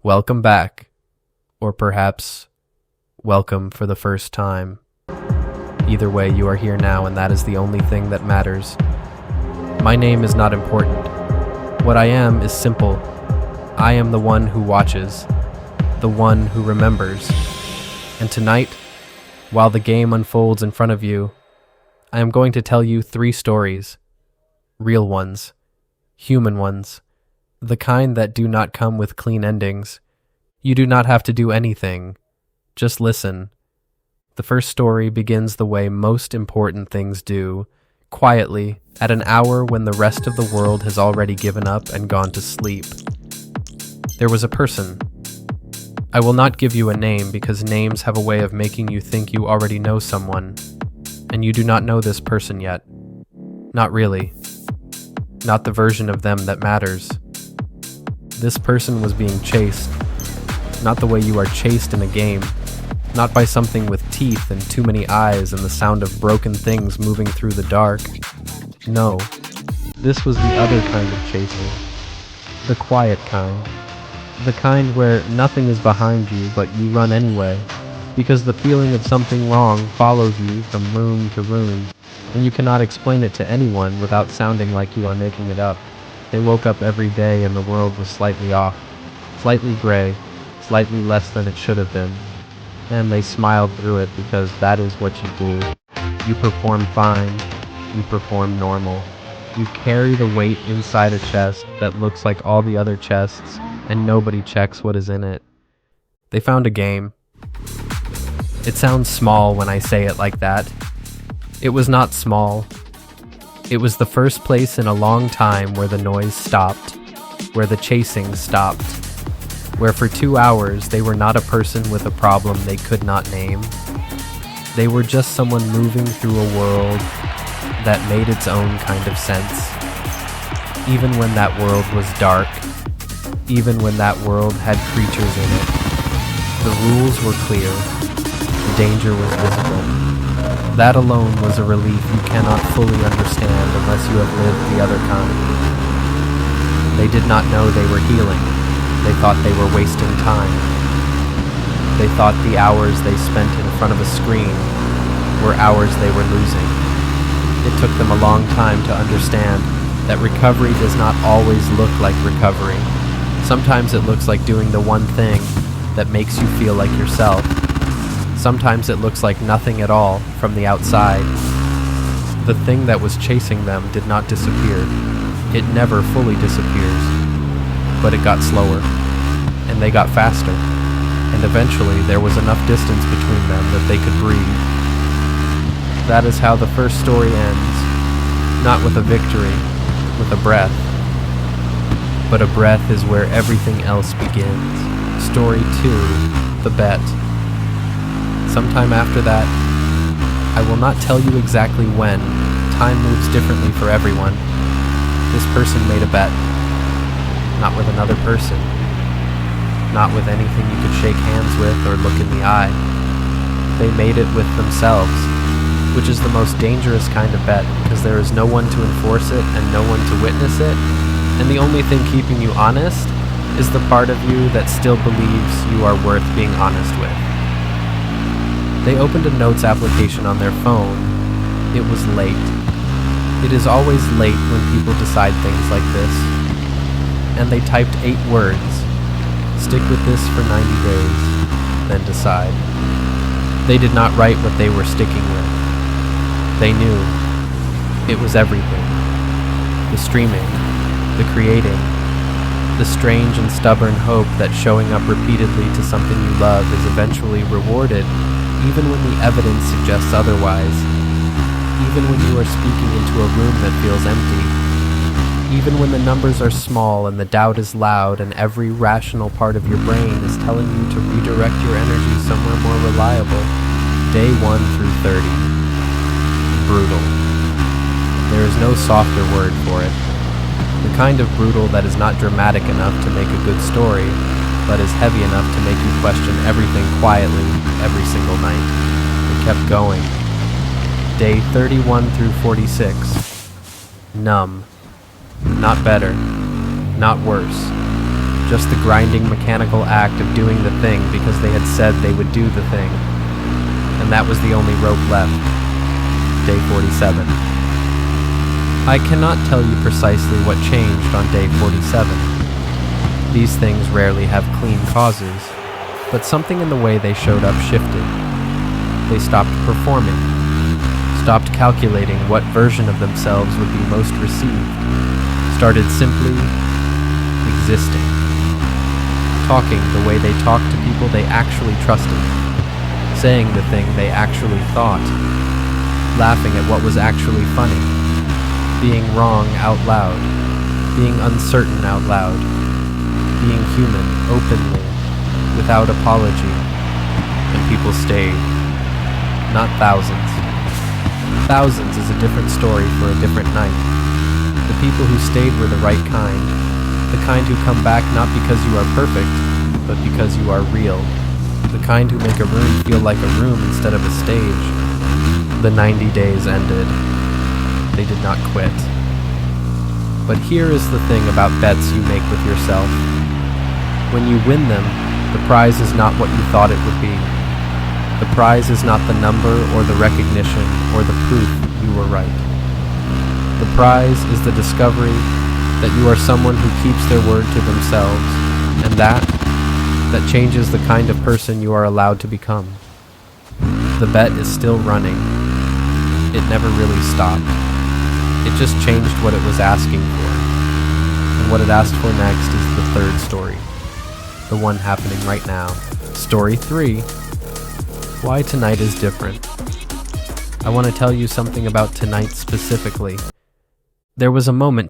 Welcome back, or perhaps welcome for the first time. Either way, you are here now, and that is the only thing that matters. My name is not important. What I am is simple. I am the one who watches, the one who remembers. And tonight, while the game unfolds in front of you, I am going to tell you 3 stories. Real ones. Human ones. The kind that do not come with clean endings. You do not have to do anything. Just listen. The first story begins the way most important things do, quietly, at an hour when the rest of the world has already given up and gone to sleep. There was a person. I will not give you a name because names have a way of making you think you already know someone, and you do not know this person yet. Not really. Not the version of them that matters. This person was being chased, not the way you are chased in a game, not by something with teeth and too many eyes and the sound of broken things moving through the dark. No, this was the other kind of chasing. The quiet kind. The kind where nothing is behind you but you run anyway, because the feeling of something wrong follows you from room to room, and you cannot explain it to anyone without sounding like you are making it up. They woke up every day and the world was slightly off, slightly gray, slightly less than it should have been. And they smiled through it because that is what you do. You perform fine. You perform normal. You carry the weight inside a chest that looks like all the other chests, and nobody checks what is in it. They found a game. It sounds small when I say it like that. It was not small. It was the first place in a long time where the noise stopped, where the chasing stopped, where for 2 hours they were not a person with a problem they could not name. They were just someone moving through a world that made its own kind of sense. Even when that world was dark, even when that world had creatures in it, the rules were clear, the danger was visible. That alone was a relief you cannot fully understand unless you have lived the other kind. They did not know they were healing. They thought they were wasting time. They thought the hours they spent in front of a screen were hours they were losing. It took them a long time to understand that recovery does not always look like recovery. Sometimes it looks like doing the one thing that makes you feel like yourself. Sometimes it looks like nothing at all from the outside. The thing that was chasing them did not disappear. It never fully disappears. But it got slower, and they got faster, and eventually there was enough distance between them that they could breathe. That is how the first story ends. Not with a victory, with a breath. But a breath is where everything else begins. Story 2, The Bet. Sometime after that, I will not tell you exactly when. Time moves differently for everyone. This person made a bet. Not with another person. Not with anything you could shake hands with or look in the eye. They made it with themselves, which is the most dangerous kind of bet because there is no one to enforce it and no one to witness it, and the only thing keeping you honest is the part of you that still believes you are worth being honest with. They opened a notes application on their phone. It was late. It is always late when people decide things like this. And they typed 8 words. Stick with this for 90 days, then decide. They did not write what they were sticking with. They knew. It was everything. The streaming, the creating, the strange and stubborn hope that showing up repeatedly to something you love is eventually rewarded, even when the evidence suggests otherwise, even when you are speaking into a room that feels empty, even when the numbers are small and the doubt is loud and every rational part of your brain is telling you to redirect your energy somewhere more reliable. Day 1 through 30. Brutal. There is no softer word for it. The kind of brutal that is not dramatic enough to make a good story, but is heavy enough to make you question everything quietly every single night. It kept going. Day 31 through 46. Numb. Not better. Not worse. just the grinding mechanical act of doing the thing because they had said they would do the thing. And that was the only rope left. Day 47. I cannot tell you precisely what changed on day 47. These things rarely have clean causes, but something in the way they showed up shifted. They stopped performing, stopped calculating what version of themselves would be most received, started simply existing, talking the way they talked to people they actually trusted, saying the thing they actually thought, laughing at what was actually funny, being wrong out loud, being uncertain out loud, being human openly, without apology, and people stayed. Not thousands. Thousands is a different story for a different night. The people who stayed were the right kind, the kind who come back not because you are perfect, but because you are real, the kind who make a room feel like a room instead of a stage. The 90 days ended. They did not quit. But here is the thing about bets you make with yourself. When you win them, the prize is not what you thought it would be. The prize is not the number or the recognition or the proof you were right. The prize is the discovery that you are someone who keeps their word to themselves, and that changes the kind of person you are allowed to become. The bet is still running. It never really stopped. It just changed what it was asking for. And what it asked for next is the third story. The one happening right now. Story 3. Why tonight is different. I want to tell you something about tonight specifically. There was a moment